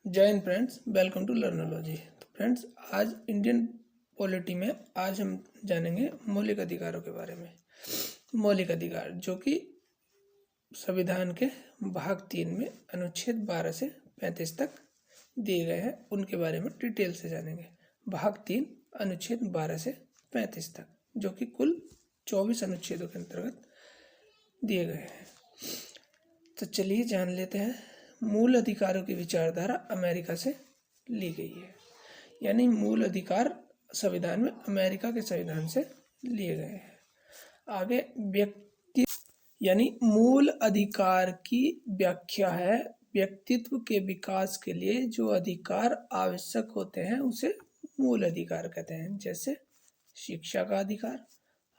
जय Hind friends, welcome to लर्नोलॉजी। तो friends, आज इंडियन पॉलिटी में आज हम जानेंगे मौलिक अधिकारों के बारे में। मौलिक अधिकार जो कि संविधान के भाग 3 में अनुच्छेद 12 से 35 तक दिए गए हैं, उनके बारे में डिटेल से जानेंगे। भाग 3 अनुच्छेद 12 से 35 तक, जो कि कुल 24 अनुच्छेदों के अंतर्गत दिए गए हैं। तो चलिए जान लेते हैं। मूल अधिकारों की विचारधारा अमेरिका से ली गई है, यानी मूल अधिकार संविधान में अमेरिका के संविधान से लिए गए हैं। आगे व्यक्ति यानी मूल अधिकार की व्याख्या है व्यक्तित्व के विकास के लिए जो अधिकार आवश्यक होते हैं उसे मूल अधिकार कहते हैं, जैसे शिक्षा का अधिकार,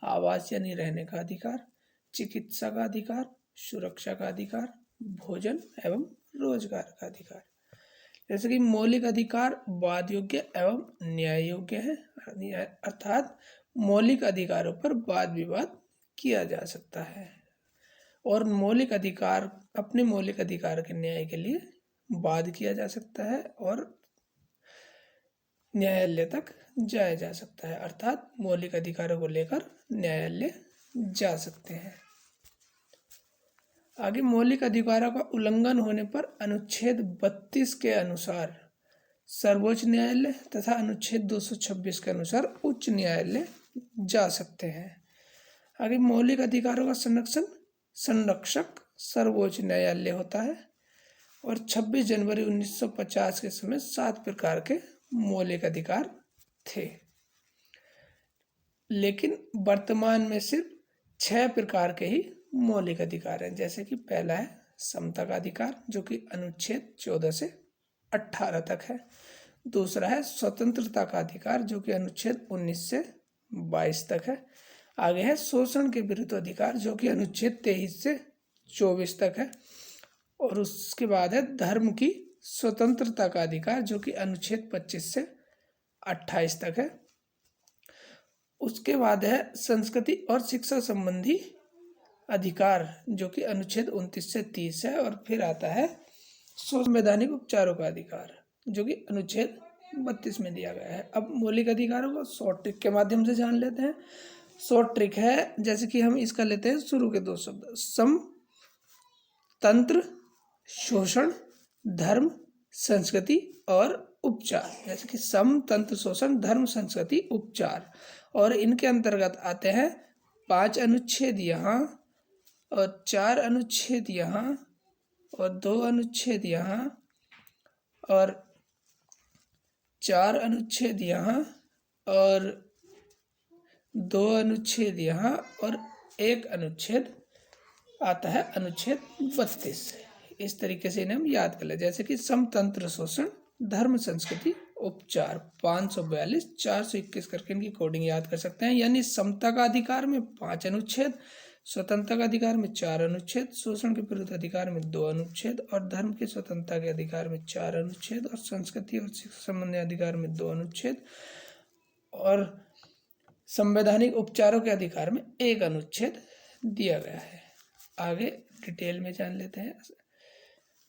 आवास यानी रहने का अधिकार, चिकित्सा का अधिकार, सुरक्षा का अधिकार, भोजन एवं रोजगार का अधिकार। जैसे कि मौलिक अधिकार वाद योग्य एवं न्याय योग्य है, अर्थात मौलिक अधिकारों पर वाद विवाद किया जा सकता है और मौलिक अधिकार अपने मौलिक अधिकार के न्याय के लिए वाद किया जा सकता है और न्यायालय तक जाया जा सकता है, अर्थात मौलिक अधिकारों को लेकर न्यायालय जा सकते हैं। आगे मौलिक अधिकारों का उल्लंघन होने पर अनुच्छेद 32 के अनुसार सर्वोच्च न्यायालय तथा अनुच्छेद 226 के अनुसार उच्च न्यायालय जा सकते हैं। आगे मौलिक अधिकारों का संरक्षक सर्वोच्च न्यायालय होता है और 26 जनवरी 1950 के समय 7 प्रकार के मौलिक अधिकार थे, लेकिन वर्तमान में सिर्फ 6 प्रकार के ही मौलिक अधिकार हैं। जैसे कि पहला है समता का अधिकार, जो कि अनुच्छेद 14 से 18 तक है। दूसरा है स्वतंत्रता का अधिकार, जो कि अनुच्छेद 19 से 22 तक है। आगे है शोषण के विरुद्ध अधिकार, जो कि अनुच्छेद 23 से 24 तक है। और उसके बाद है धर्म की स्वतंत्रता का अधिकार, जो कि अनुच्छेद 25 से 28 तक है। उसके बाद है संस्कृति और शिक्षा संबंधी अधिकार, जो कि अनुच्छेद 29 से 30 है। और फिर आता है संवैधानिक उपचारों का अधिकार, जो कि अनुच्छेद 32 में दिया गया है। अब मौलिक अधिकारों को शॉर्ट ट्रिक के माध्यम से जान लेते हैं। शॉर्ट ट्रिक है, जैसे कि हम इसका लेते हैं शुरू के 2 शब्द, सम, तंत्र, शोषण, धर्म, संस्कृति और उपचार। जैसे कि सम, तंत्र, शोषण, धर्म, संस्कृति, उपचार। और इनके अंतर्गत आते हैं 5 अनुच्छेद यहाँ और 4 अनुच्छेद यहाँ और 2 अनुच्छेद यहाँ और 4 अनुच्छेद यहाँ और 2 अनुच्छेद यहाँ और 1 अनुच्छेद आता है अनुच्छेद 32। इस तरीके से इन्हें हम याद कर ले। जैसे कि समतंत्र, शोषण, धर्म, संस्कृति, उपचार, 542, 421 करके इनकी कोडिंग याद कर सकते हैं। यानी समता का अधिकार में 5 अनुच्छेद, स्वतंत्रता का अधिकार में 4 अनुच्छेद, शोषण के विरुद्ध अधिकार में 2 अनुच्छेद और धर्म की स्वतंत्रता के अधिकार में 4 अनुच्छेद और संस्कृति और शिक्षा संबंधी अधिकार में 2 अनुच्छेद और संवैधानिक उपचारों के अधिकार में 1 अनुच्छेद दिया गया है। आगे डिटेल में जान लेते हैं।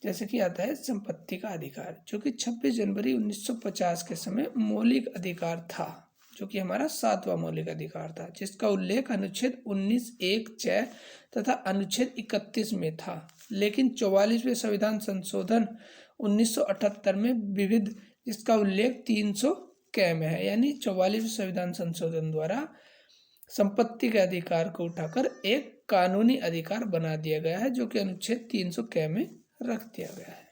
जैसे कि आता है संपत्ति का अधिकार, जो कि 26 जनवरी 1950 के समय मौलिक अधिकार था, जो कि हमारा 7वां मौलिक अधिकार था, जिसका उल्लेख अनुच्छेद 19(1)(च) तथा अनुच्छेद 31 में था। लेकिन 44वें संविधान संशोधन 1978 में विविध, जिसका उल्लेख 300 क में है। यानी 44वें संविधान संशोधन द्वारा संपत्ति के अधिकार को उठाकर एक कानूनी अधिकार बना दिया गया है, जो कि अनुच्छेद 300 क में रख दिया गया है।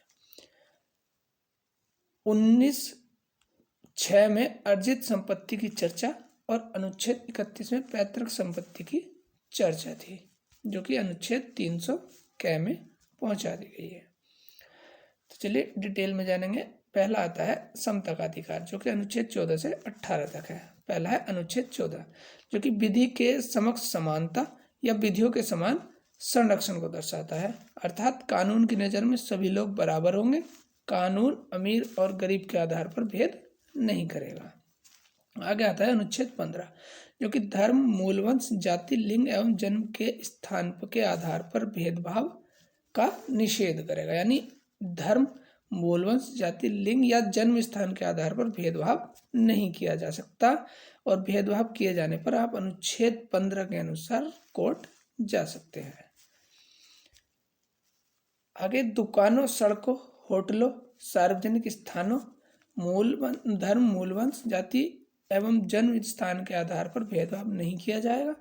19(6) में अर्जित संपत्ति की चर्चा और अनुच्छेद 31 में पैतृक संपत्ति की चर्चा थी, जो कि अनुच्छेद 300 क में पहुंचा दी गई है। तो चलिए डिटेल में जानेंगे। पहला आता है समता का अधिकार, जो कि अनुच्छेद 14 से 18 तक है। पहला है अनुच्छेद 14, जो कि विधि के समक्ष समानता या विधियों के समान संरक्षण को दर्शाता है, अर्थात कानून की नज़र में सभी लोग बराबर होंगे। कानून अमीर और गरीब के आधार पर भेद नहीं करेगा। आगे आता है अनुच्छेद 15, जो कि धर्म, मूलवंश, जाति, लिंग एवं जन्म के स्थान के आधार पर भेदभाव का निषेध करेगा। यानी धर्म, मूल वंश, जाति, लिंग या जन्म स्थान के आधार पर भेदभाव नहीं किया जा सकता, और भेदभाव किए जाने पर आप अनुच्छेद 15 के अनुसार कोर्ट जा सकते हैं। आगे दुकानों, सड़कों, होटलों, सार्वजनिक स्थानों, धर्म, मूल वंश, जाति एवं जन्म स्थान के आधार पर भेदभाव नहीं किया जाएगा।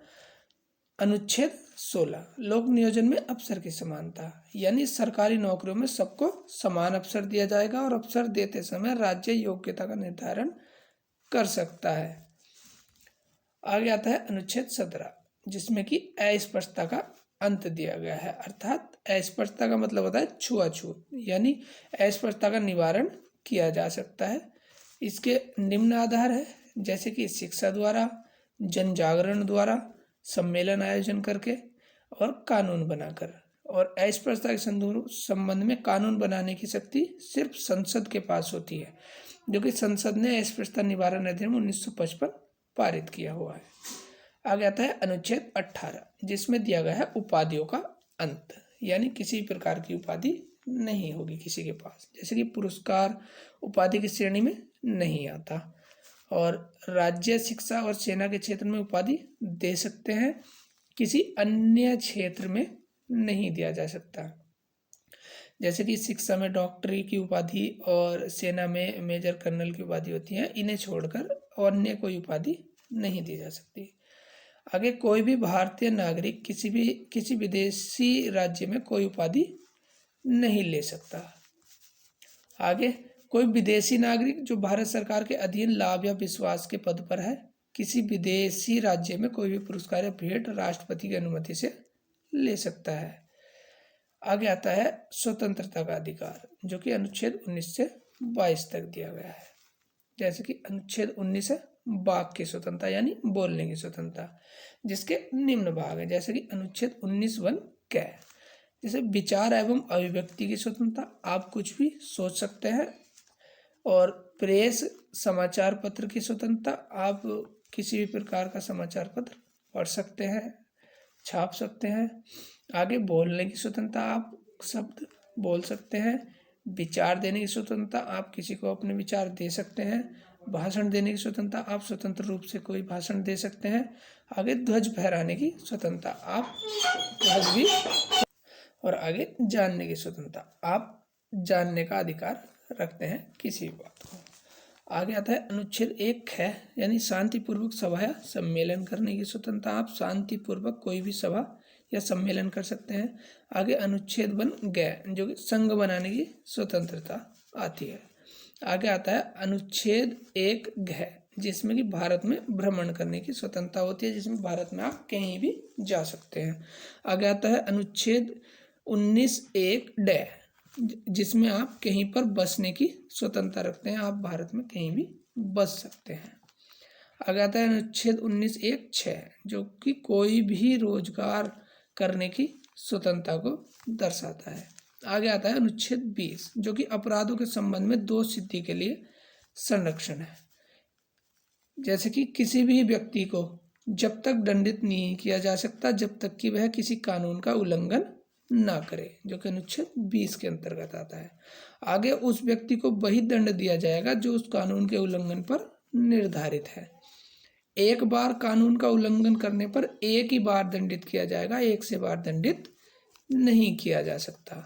अनुच्छेद 16 लोक नियोजन में अवसर की समानता, यानी सरकारी नौकरियों में सबको समान अवसर दिया जाएगा और अवसर देते समय राज्य योग्यता का निर्धारण कर सकता है। आगे आता है अनुच्छेद 17 जिसमें कि अस्पृश्यता का अंत दिया गया है, अर्थात अस्पृश्यता का मतलब होता है छुआछूत, यानी अस्पृश्यता का निवारण किया जा सकता है। इसके निम्न आधार है, जैसे कि शिक्षा द्वारा, जन जागरण द्वारा, सम्मेलन आयोजन करके और कानून बनाकर। और अस्पृश्यता के संबंध में कानून बनाने की शक्ति सिर्फ संसद के पास होती है, जो कि संसद ने अस्पृश्यता निवारण अधिनियम 1955 पारित किया हुआ है। आगे आता है अनुच्छेद 18 जिसमें दिया गया है उपाधियों का अंत, यानी किसी प्रकार की उपाधि नहीं होगी किसी के पास, जैसे कि पुरस्कार उपाधि की श्रेणी में नहीं आता, और राज्य, शिक्षा और सेना के क्षेत्र में उपाधि दे सकते हैं, किसी अन्य क्षेत्र में नहीं दिया जा सकता। जैसे कि शिक्षा में डॉक्टरी की उपाधि और सेना में मेजर कर्नल की उपाधि होती है, इन्हें छोड़कर अन्य कोई उपाधि नहीं दी जा सकती। आगे कोई भी भारतीय नागरिक किसी विदेशी राज्य में कोई उपाधि नहीं ले सकता। आगे कोई विदेशी नागरिक जो भारत सरकार के अधीन लाभ या विश्वास के पद पर है, किसी विदेशी राज्य में कोई भी पुरस्कार या भेंट राष्ट्रपति की अनुमति से ले सकता है। आगे आता है स्वतंत्रता का अधिकार, जो कि अनुच्छेद 19 से 22 तक दिया गया है। जैसे कि अनुच्छेद 19 है वाक की स्वतंत्रता, यानी बोलने की स्वतंत्रता, जिसके निम्न भाग है, जैसे कि अनुच्छेद 19(1) क जैसे विचार एवं अभिव्यक्ति की स्वतंत्रता, आप कुछ भी सोच सकते हैं। और प्रेस, समाचार पत्र की स्वतंत्रता, आप किसी भी प्रकार का समाचार पत्र पढ़ सकते हैं, छाप सकते हैं। आगे बोलने की स्वतंत्रता, आप शब्द बोल सकते हैं। विचार देने की स्वतंत्रता, आप किसी को अपने विचार दे सकते हैं। भाषण देने की स्वतंत्रता, आप स्वतंत्र रूप से कोई भाषण दे सकते हैं। आगे ध्वज फहराने की स्वतंत्रता, आप ध्वज भी, और आगे जानने की स्वतंत्रता, आप जानने का अधिकार रखते हैं किसी भी बात को। आगे आता है अनुच्छेद 1 है, यानी शांतिपूर्वक सभा या सम्मेलन करने की स्वतंत्रता, आप शांतिपूर्वक कोई भी सभा या सम्मेलन कर सकते हैं। आगे अनुच्छेद 1 ग जो कि संघ बनाने की स्वतंत्रता आती है। आगे आता है अनुच्छेद 1 घ जिसमें कि भारत में भ्रमण करने की स्वतंत्रता होती है, जिसमें भारत में आप कहीं भी जा सकते हैं। आगे आता है अनुच्छेद 19(1) ड जिसमें आप कहीं पर बसने की स्वतंत्रता रखते हैं, आप भारत में कहीं भी बस सकते हैं। आगे आता है अनुच्छेद 19(1) 6 जो कि कोई भी रोजगार करने की स्वतंत्रता को दर्शाता है। आगे आता है अनुच्छेद 20 जो कि अपराधों के संबंध में दोष सिद्धि के लिए संरक्षण है। जैसे कि किसी भी व्यक्ति को जब तक दंडित नहीं किया जा सकता जब तक कि वह किसी कानून का उल्लंघन ना करे, जो कि अनुच्छेद 20 के अंतर्गत आता है। आगे उस व्यक्ति को वही दंड दिया जाएगा जो उस कानून के उल्लंघन पर निर्धारित है। एक बार कानून का उल्लंघन करने पर एक ही बार दंडित किया जाएगा, एक से बार दंडित नहीं किया जा सकता।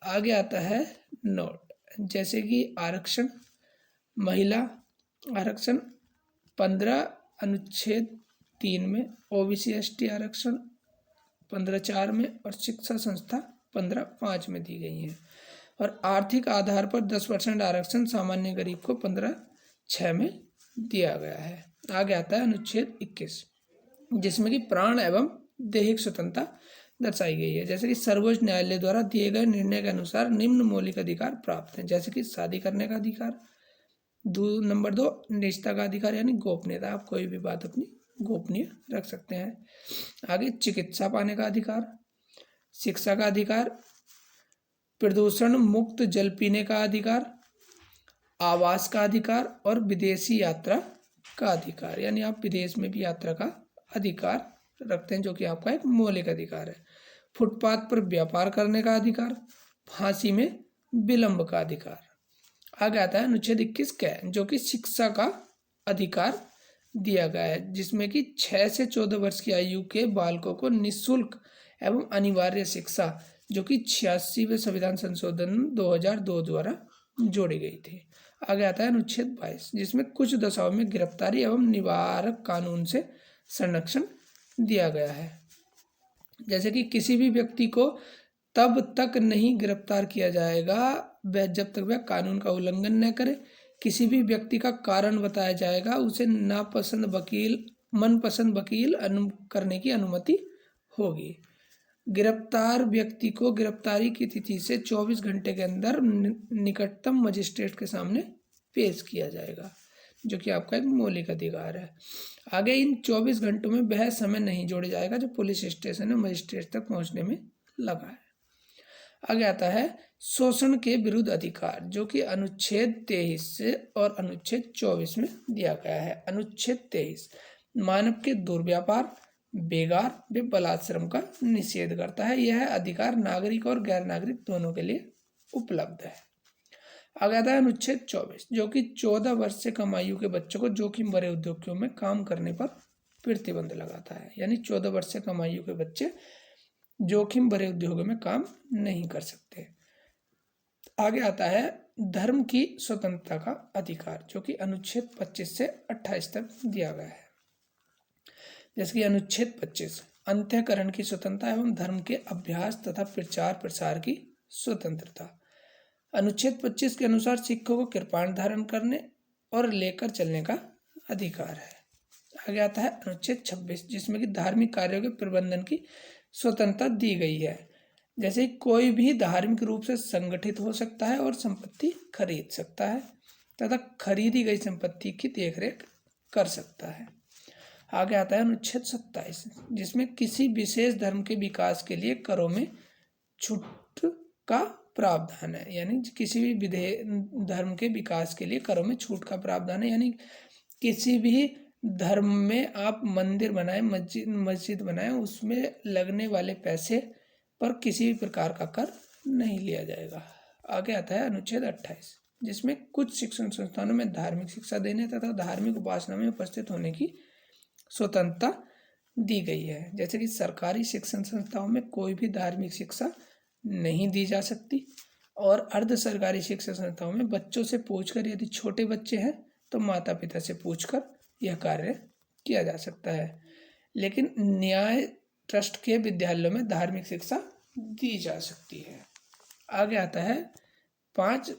आगे आता है नोट, जैसे कि आरक्षण, महिला आरक्षण 15 अनुच्छेद 3 में, ओबीसी एसटी आरक्षण 15(4) में, और शिक्षा संस्था 15(5) में दी गई हैं। और आर्थिक आधार पर 10% आरक्षण सामान्य गरीब को 15(6) में दिया गया है। आगे आता है अनुच्छेद 21 जिसमें कि प्राण एवं दैहिक स्वतंत्रता दर्शाई गई है। जैसे कि सर्वोच्च न्यायालय द्वारा दिए गए निर्णय के अनुसार निम्न मौलिक अधिकार प्राप्त हैं, जैसे कि शादी करने का अधिकार, नंबर 2 निजता का अधिकार यानी गोपनीयता, आप कोई भी बात अपनी गोपनीय रख सकते हैं। आगे चिकित्सा पाने का अधिकार, शिक्षा का अधिकार, प्रदूषण मुक्त जल पीने का अधिकार, आवास का अधिकार, और विदेशी यात्रा का अधिकार, यानी आप विदेश में भी यात्रा का अधिकार रखते हैं जो कि आपका एक मौलिक अधिकार है। फुटपाथ पर व्यापार करने का अधिकार, फांसी में विलंब का अधिकार। आगे आता है अनुच्छेद 21 कै, जो कि शिक्षा का अधिकार दिया गया है, जिसमें कि 6 से 14 वर्ष की आयु के बालकों को निःशुल्क एवं अनिवार्य शिक्षा, जो कि 86वें संविधान संशोधन 2002 द्वारा जोड़ी गई थी। आगे आता है अनुच्छेद 22, जिसमें कुछ दशाओं में गिरफ्तारी एवं निवारक कानून से संरक्षण दिया गया है। जैसे कि किसी भी व्यक्ति को तब तक नहीं गिरफ्तार किया जाएगा वह जब तक वह कानून का उल्लंघन न करे। किसी भी व्यक्ति का कारण बताया जाएगा, उसे मनपसंद वकील करने की अनुमति होगी। गिरफ्तार व्यक्ति को गिरफ्तारी की तिथि से 24 घंटे के अंदर निकटतम मजिस्ट्रेट के सामने पेश किया जाएगा, जो कि आपका एक मौलिक अधिकार है। आगे इन 24 घंटों में वह समय नहीं जोड़ा जाएगा जो पुलिस स्टेशन या मजिस्ट्रेट तक पहुंचने में लगा है। आगे आता है शोषण के विरुद्ध अधिकार, जो कि अनुच्छेद 23 से और अनुच्छेद 24 में दिया गया है। अनुच्छेद 23 मानव के दुर्व्यापार, बेगार व बलात्श्रम का निषेध करता है। यह अधिकार नागरिक और गैर नागरिक दोनों के लिए उपलब्ध है। आगे आता है अनुच्छेद 24, जो कि 14 वर्ष से कम आयु के बच्चों को जोखिम भरे उद्योगों में काम करने पर प्रतिबंध लगाता है। यानी 14 वर्ष से कम आयु के बच्चे जोखिम भरे उद्योगों में काम नहीं कर सकते। आगे आता है धर्म की स्वतंत्रता का अधिकार, जो कि अनुच्छेद 25 से 28 तक दिया गया है। जैसे कि अनुच्छेद 25 अंतःकरण की स्वतंत्रता एवं धर्म के अभ्यास तथा प्रचार प्रसार की स्वतंत्रता। अनुच्छेद 25 के अनुसार सिखों को कृपाण धारण करने और लेकर चलने का अधिकार है। आगे आता है अनुच्छेद 26, जिसमें कि धार्मिक कार्यों के प्रबंधन की स्वतंत्रता दी गई है। जैसे कोई भी धार्मिक रूप से संगठित हो सकता है और संपत्ति खरीद सकता है तथा खरीदी गई संपत्ति की देखरेख कर सकता है। आगे आता है अनुच्छेद 27, जिसमें किसी विशेष धर्म के विकास के लिए करों में छूट का प्रावधान है। यानी किसी भी धर्म के विकास के लिए करों में छूट का प्रावधान है। यानी किसी भी धर्म में आप मंदिर बनाए, मस्जिद बनाए, उसमें लगने वाले पैसे पर किसी भी प्रकार का कर नहीं लिया जाएगा। आगे आता है अनुच्छेद 28, जिसमें कुछ शिक्षण संस्थानों में धार्मिक शिक्षा देने तथा धार्मिक उपासना में उपस्थित होने की स्वतंत्रता दी गई है। जैसे कि सरकारी शिक्षण संस्थाओं में कोई भी धार्मिक शिक्षा नहीं दी जा सकती और अर्ध सरकारी शिक्षण संस्थाओं में बच्चों से पूछकर, यदि छोटे बच्चे हैं तो माता पिता से पूछकर यह कार्य किया जा सकता है। लेकिन न्याय ट्रस्ट के विद्यालयों में धार्मिक शिक्षा दी जा सकती है। आगे आता है 5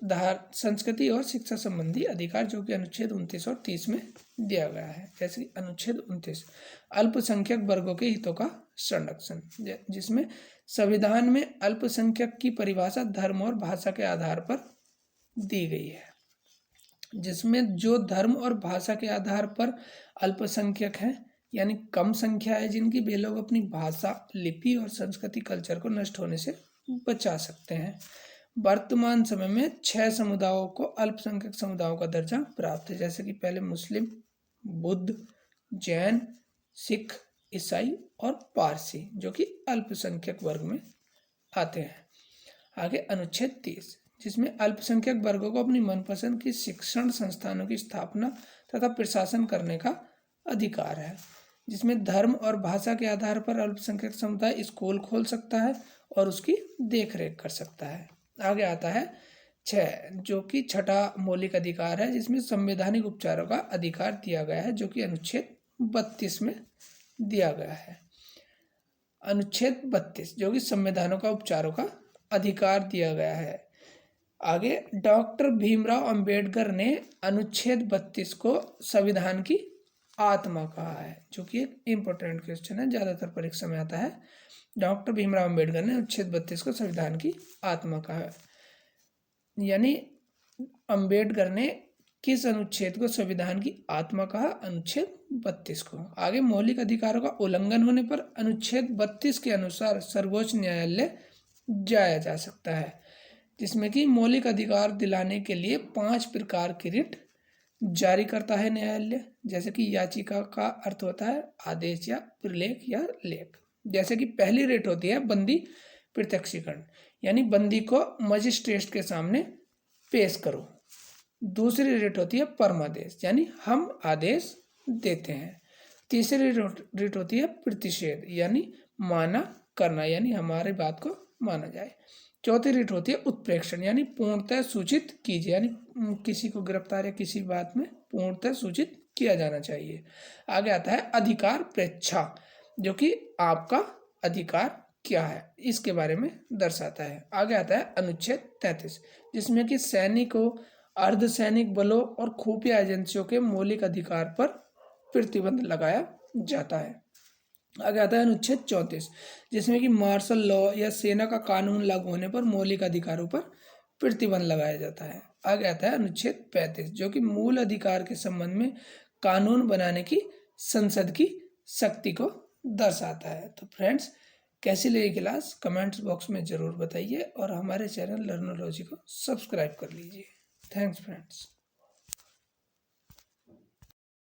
संस्कृति और शिक्षा संबंधी अधिकार, जो कि अनुच्छेद 29 और 30 में दिया गया है। जैसे कि अनुच्छेद 29 अल्पसंख्यक वर्गों के हितों का संरक्षण, जिसमें संविधान में अल्पसंख्यक की परिभाषा धर्म और भाषा के आधार पर दी गई है। जिसमें जो धर्म और भाषा के आधार पर अल्पसंख्यक हैं, यानी कम संख्या है जिनकी, वे लोग अपनी भाषा, लिपि और संस्कृति कल्चर को नष्ट होने से बचा सकते हैं। वर्तमान समय में 6 समुदायों को अल्पसंख्यक समुदायों का दर्जा प्राप्त है। जैसे कि पहले मुस्लिम, बुद्ध, जैन, सिख, ईसाई और पारसी, जो कि अल्पसंख्यक वर्ग में आते हैं। आगे अनुच्छेद 30, जिसमें अल्पसंख्यक वर्गों को अपनी मनपसंद की शिक्षण संस्थानों की स्थापना तथा प्रशासन करने का अधिकार है। जिसमें धर्म और भाषा के आधार पर अल्पसंख्यक समुदाय स्कूल खोल सकता है और उसकी देखरेख कर सकता है। आगे आता है 6, जो कि छठा मौलिक अधिकार है, जिसमें संवैधानिक उपचारों का अधिकार दिया गया है, जो कि अनुच्छेद 32 में दिया गया है। अनुच्छेद 32, जो कि संविधानों का उपचारों का अधिकार दिया गया है। आगे डॉक्टर भीमराव अंबेडकर ने अनुच्छेद 32 को संविधान की आत्मा कहा है, जो कि एक इम्पोर्टेंट क्वेश्चन है, ज़्यादातर परीक्षा में आता है। डॉक्टर भीमराव अंबेडकर ने अनुच्छेद 32 को संविधान की आत्मा कहा है। यानी अंबेडकर ने किस अनुच्छेद को संविधान की आत्मा कहा? अनुच्छेद 32 को। आगे मौलिक अधिकारों का उल्लंघन होने पर अनुच्छेद 32 के अनुसार सर्वोच्च न्यायालय जाया जा सकता है, जिसमें कि मौलिक अधिकार दिलाने के लिए 5 प्रकार की रिट जारी करता है न्यायालय। जैसे कि याचिका का अर्थ होता है आदेश या प्रलेख या लेख। जैसे कि पहली रिट होती है बंदी प्रत्यक्षीकरण, यानी बंदी को मजिस्ट्रेट के सामने पेश करो। दूसरी रिट होती है परमादेश, यानी हम आदेश देते हैं। तीसरी रिट होती है प्रतिषेध, यानी माना करना, यानी हमारी बात को माना जाए। चौथी रिट होती है उत्प्रेक्षण, यानी पूर्णतः सूचित कीजिए, यानी किसी को गिरफ्तार या किसी बात में पूर्णतः सूचित किया जाना चाहिए। आगे आता है अधिकार प्रेच्छा, जो कि आपका अधिकार क्या है इसके बारे में दर्शाता है। आगे आता है अनुच्छेद 33, जिसमें कि सैनिकों, अर्धसैनिक बलों और खुफिया एजेंसियों के मौलिक अधिकार पर प्रतिबंध लगाया जाता है। आगे आता है अनुच्छेद 34, जिसमें कि मार्शल लॉ या सेना का कानून लागू होने पर मौलिक अधिकारों पर प्रतिबंध लगाया जाता है। आगे आता है अनुच्छेद 35, जो कि मूल अधिकार के संबंध में कानून बनाने की संसद की शक्ति को दर्शाता है। तो फ्रेंड्स, कैसी लगी क्लास कमेंट्स बॉक्स में ज़रूर बताइए और हमारे चैनल लर्नोलॉजी को सब्सक्राइब कर लीजिए। Thanks friends.